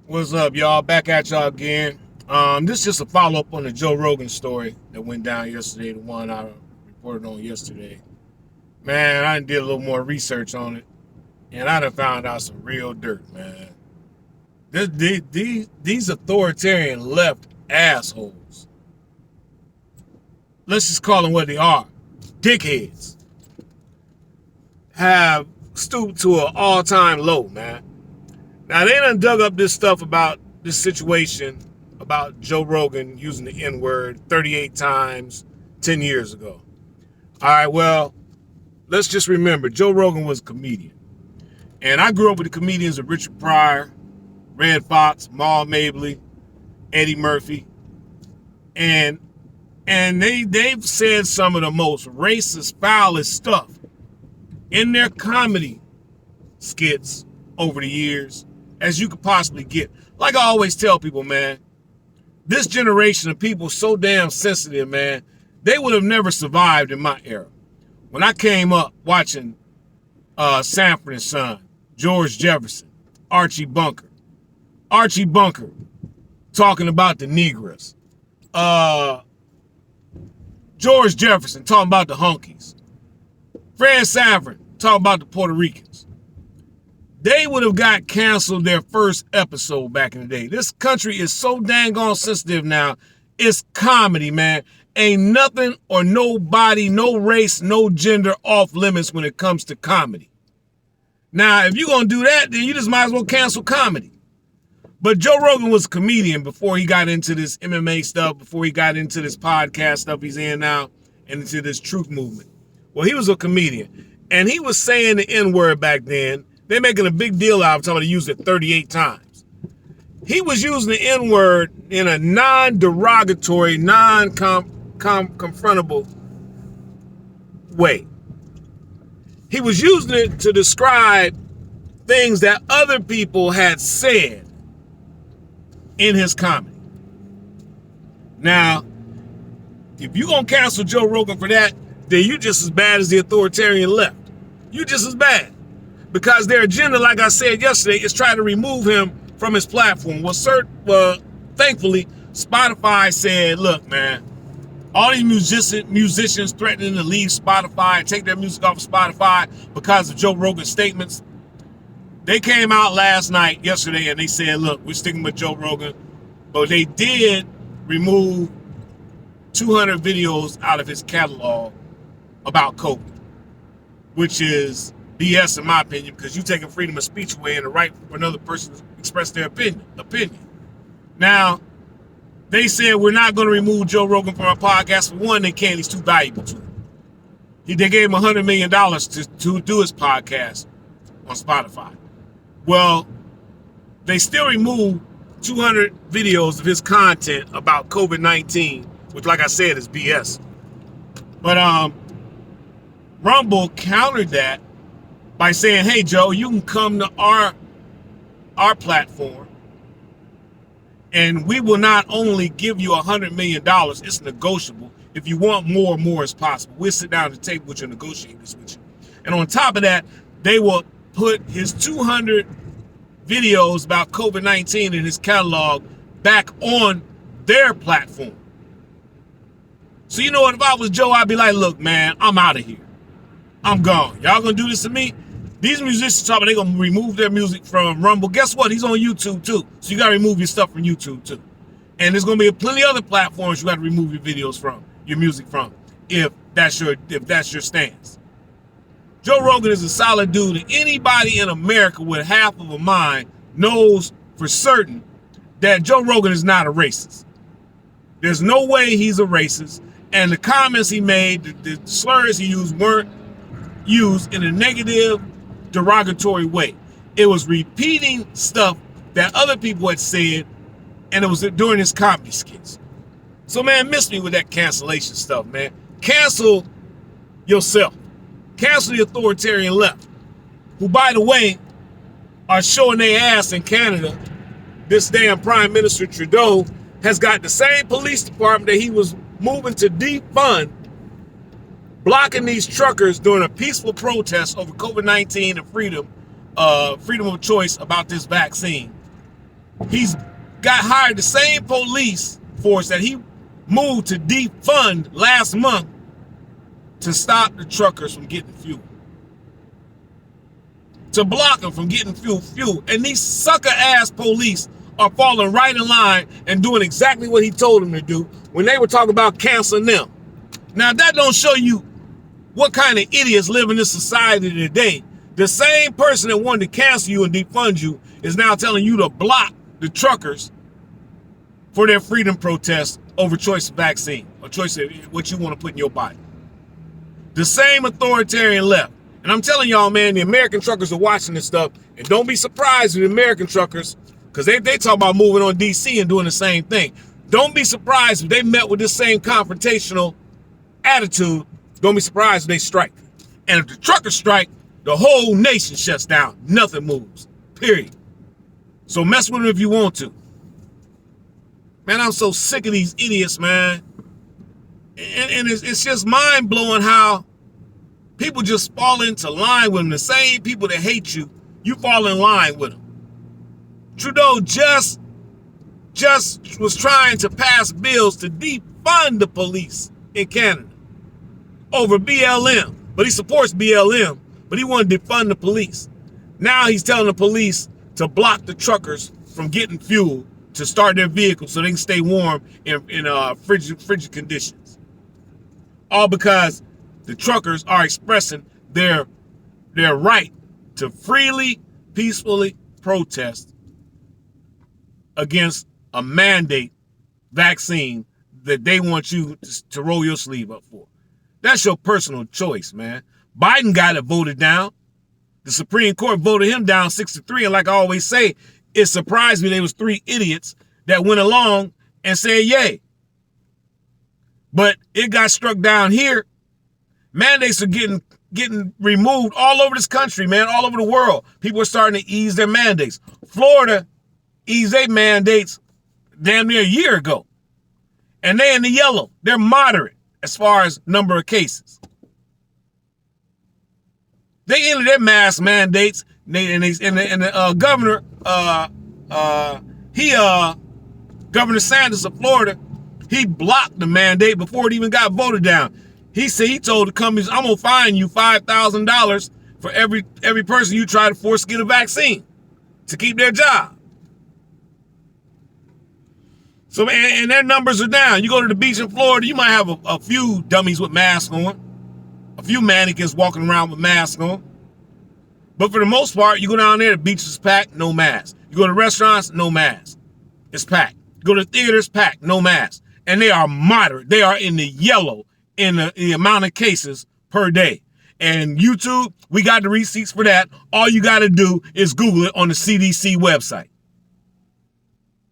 What's up, y'all? Back at y'all again. This is just a follow-up on the Joe Rogan story that went down yesterday, the one I reported on yesterday. Man, I did a little more research on it, and I done found out some real dirt, man. These authoritarian left assholes, let's just call them what they are, dickheads, have stooped to an all-time low, man. Now, they done dug up this stuff about this situation about Joe Rogan using the N-word 38 times 10 years ago. All right, well, let's just remember, Joe Rogan was a comedian. And I grew up with the comedians of Richard Pryor, Red Fox, Maul Mabley, Eddie Murphy. And they've said some of the most racist, foulest stuff in their comedy skits over the years as you could possibly get. Like I always tell people, man, this generation of people so damn sensitive, man, they would have never survived in my era. When I came up watching Sanford and Son, George Jefferson, Archie Bunker talking about the Negroes, George Jefferson talking about the Hunkies, Fred Sanford talking about the Puerto Ricans. They would have got canceled their first episode back in the day. This country is so dang on sensitive now. It's comedy, man. Ain't nothing or nobody, no race, no gender off limits when it comes to comedy. Now, if you're going to do that, then you just might as well cancel comedy. But Joe Rogan was a comedian before he got into this MMA stuff, before he got into this podcast stuff he's in now, and into this truth movement. Well, he was a comedian. And he was saying the N-word back then. They're making a big deal out of it. He used it 38 times. He was using the N-word in a non-derogatory, non-confrontable way. He was using it to describe things that other people had said in his comedy. Now, if you're going to cancel Joe Rogan for that, then you just as bad as the authoritarian left. You just as bad. Because their agenda, like I said yesterday, is trying to remove him from his platform. Well, thankfully, Spotify said, look, man, all these musicians threatening to leave Spotify and take their music off of Spotify because of Joe Rogan's statements, they came out yesterday, and they said, look, we're sticking with Joe Rogan. But they did remove 200 videos out of his catalog about COVID, which is BS in my opinion, because you're taking freedom of speech away and the right for another person to express their opinion. Now, they said we're not going to remove Joe Rogan from our podcast. For one, they can't. He's too valuable to them. They gave him $100 million to do his podcast on Spotify. Well, they still removed 200 videos of his content about COVID-19, which, like I said, is BS. But Rumble countered that by saying, hey, Joe, you can come to our platform, and we will not only give you $100 million, it's negotiable. If you want more is possible. We'll sit down at the table with you and negotiate this with you. And on top of that, they will put his 200 videos about COVID-19 in his catalog back on their platform. So you know what, if I was Joe, I'd be like, look, man, I'm out of here. I'm gone. Y'all gonna do this to me? These musicians talking, they're going to remove their music from Rumble. Guess what? He's on YouTube too. So you got to remove your stuff from YouTube too. And there's going to be plenty of other platforms you got to remove your videos from, your music from, if that's your stance. Joe Rogan is a solid dude. And anybody in America with half of a mind knows for certain that Joe Rogan is not a racist. There's no way he's a racist. And the comments he made, the slurs he used weren't used in a negative, derogatory way. It was repeating stuff that other people had said, and it was during his comedy skits. So, man, miss me with that cancellation stuff, man. Cancel yourself. Cancel the authoritarian left, who, by the way, are showing their ass in Canada. This damn Prime Minister Trudeau has got the same police department that he was moving to defund, blocking these truckers during a peaceful protest over COVID-19 and freedom of choice about this vaccine. He's got hired the same police force that he moved to defund last month to stop the truckers from getting fuel. To block them from getting fuel. And these sucker-ass police are falling right in line and doing exactly what he told them to do when they were talking about canceling them. Now, that don't show you what kind of idiots live in this society today. The same person that wanted to cancel you and defund you is now telling you to block the truckers for their freedom protests over choice of vaccine or choice of what you want to put in your body. The same authoritarian left. And I'm telling y'all, man, the American truckers are watching this stuff. And don't be surprised with the American truckers, because they talk about moving on DC and doing the same thing. Don't be surprised if they met with this same confrontational attitude. Don't be surprised if they strike. And if the truckers strike, the whole nation shuts down. Nothing moves. Period. So mess with them if you want to. Man, I'm so sick of these idiots, man. And it's just mind-blowing how people just fall into line with them. The same people that hate you, you fall in line with them. Trudeau just was trying to pass bills to defund the police in Canada over BLM. But he supports BLM, but he wanted to defund the police. Now he's telling the police to block the truckers from getting fuel to start their vehicles so they can stay warm in frigid conditions. All because the truckers are expressing their right to freely, peacefully protest against a mandate vaccine that they want you to roll your sleeve up for. That's your personal choice, man. Biden got it voted down. The Supreme Court voted him down 6-3. And like I always say, it surprised me there was 3 idiots that went along and said yay. But it got struck down here. Mandates are getting removed all over this country, man, all over the world. People are starting to ease their mandates. Florida eased their mandates damn near a year ago. And they're in the yellow. They're moderate as far as number of cases. They ended their mask mandates, and the governor, Governor Sanders of Florida, he blocked the mandate before it even got voted down. He said he told the companies, I'm gonna fine you $5,000 for every person you try to force to get a vaccine to keep their job. So, and their numbers are down. You go to the beach in Florida, you might have a few dummies with masks on, a few mannequins walking around with masks on. But for the most part, you go down there, the beach is packed, no mask. You go to restaurants, no mask. It's packed. You go to theaters, packed, no mask. And they are moderate. They are in the yellow in the amount of cases per day. And YouTube, we got the receipts for that. All you got to do is Google it on the CDC website.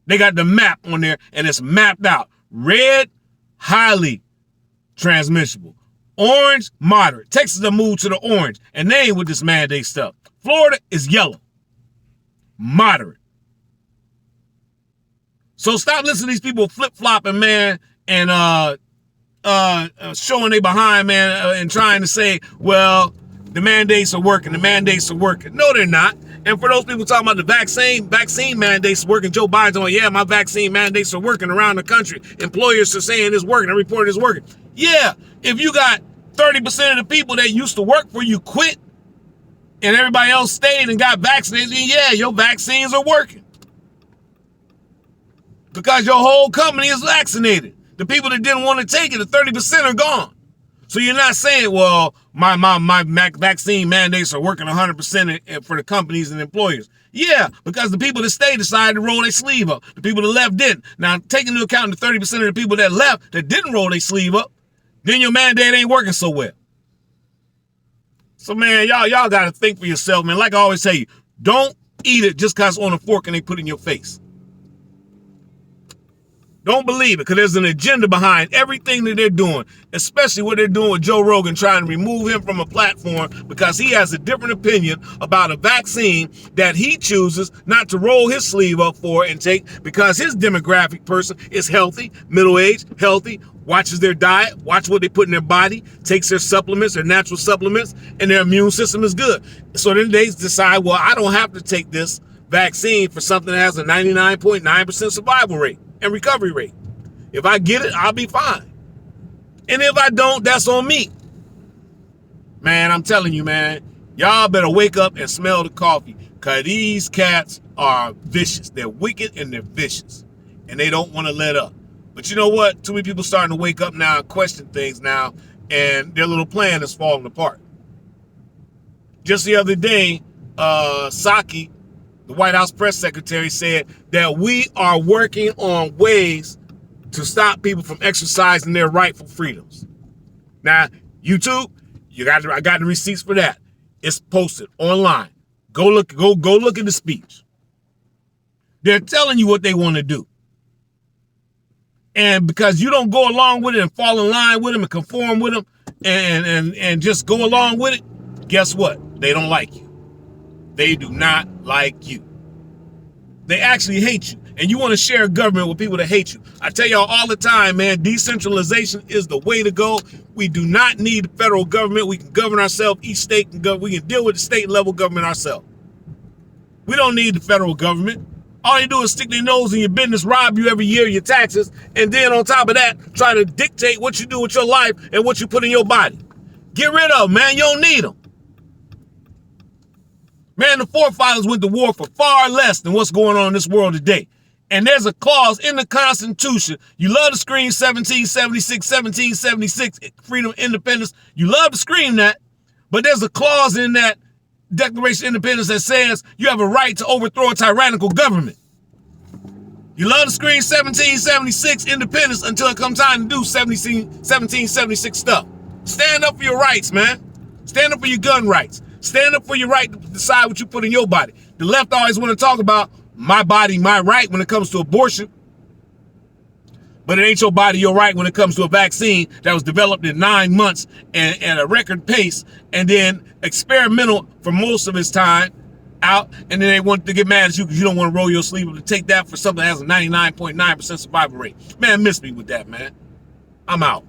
They got the map on there, and it's mapped out. Red, highly transmissible. Orange, moderate. Texas will move to the orange, and they ain't with this mandate stuff. Florida is yellow, moderate. So stop listening to these people flip-flopping, man, and showing they behind, man, and trying to say, well, the mandates are working. The mandates are working. No, they're not. And for those people talking about the vaccine mandates working, Joe Biden's going, yeah, my vaccine mandates are working around the country. Employers are saying it's working. I report it's working. Yeah, if you got 30% of the people that used to work for you quit and everybody else stayed and got vaccinated, then yeah, your vaccines are working. Because your whole company is vaccinated. The people that didn't want to take it, the 30% are gone. So you're not saying, well, my vaccine mandates are working 100% for the companies and employers. Yeah, because the people that stayed decided to roll their sleeve up. The people that left didn't. Now, take into account the 30% of the people that left that didn't roll their sleeve up, then your mandate ain't working so well. So, man, y'all got to think for yourself, man. Like I always tell you, don't eat it just because it's on a fork and they put it in your face. Don't believe it, because there's an agenda behind everything that they're doing, especially what they're doing with Joe Rogan, trying to remove him from a platform because he has a different opinion about a vaccine that he chooses not to roll his sleeve up for and take because his demographic person is healthy, middle-aged, healthy, watches their diet, watch what they put in their body, takes their supplements, their natural supplements, and their immune system is good. So then they decide, well, I don't have to take this vaccine for something that has a 99.9% survival rate and recovery rate. If I get it, I'll be fine. And if I don't, that's on me. Man, I'm telling you, man, y'all better wake up and smell the coffee, because these cats are vicious. They're wicked and they're vicious, and they don't want to let up. But you know what? Too many people starting to wake up now and question things now, and their little plan is falling apart. Just the other day, Psaki, the White House press secretary, said that we are working on ways to stop people from exercising their rightful freedoms. Now, YouTube, I got the receipts for that. It's posted online. Go look at the speech. They're telling you what they want to do. And because you don't go along with it and fall in line with them and conform with them and just go along with it, guess what? They don't like you. They do not like you. They actually hate you. And you want to share government with people that hate you. I tell y'all all the time, man, decentralization is the way to go. We do not need the federal government. We can govern ourselves. Each state can govern. We can deal with the state level government ourselves. We don't need the federal government. All they do is stick their nose in your business, rob you every year, your taxes, and then on top of that, try to dictate what you do with your life and what you put in your body. Get rid of them, man. You don't need them. Man, the forefathers went to war for far less than what's going on in this world today. And there's a clause in the Constitution. You love to scream 1776, freedom, independence. You love to scream that. But there's a clause in that Declaration of Independence that says you have a right to overthrow a tyrannical government. You love to scream 1776 independence until it comes time to do 1776 stuff. Stand up for your rights, man. Stand up for your gun rights. Stand up for your right to decide what you put in your body. The left always want to talk about my body, my right when it comes to abortion. But it ain't your body, your right when it comes to a vaccine that was developed in 9 months and at a record pace and then experimental for most of its time out. And then they want to get mad at you because you don't want to roll your sleeve up to take that for something that has a 99.9% survival rate. Man, miss me with that, man. I'm out.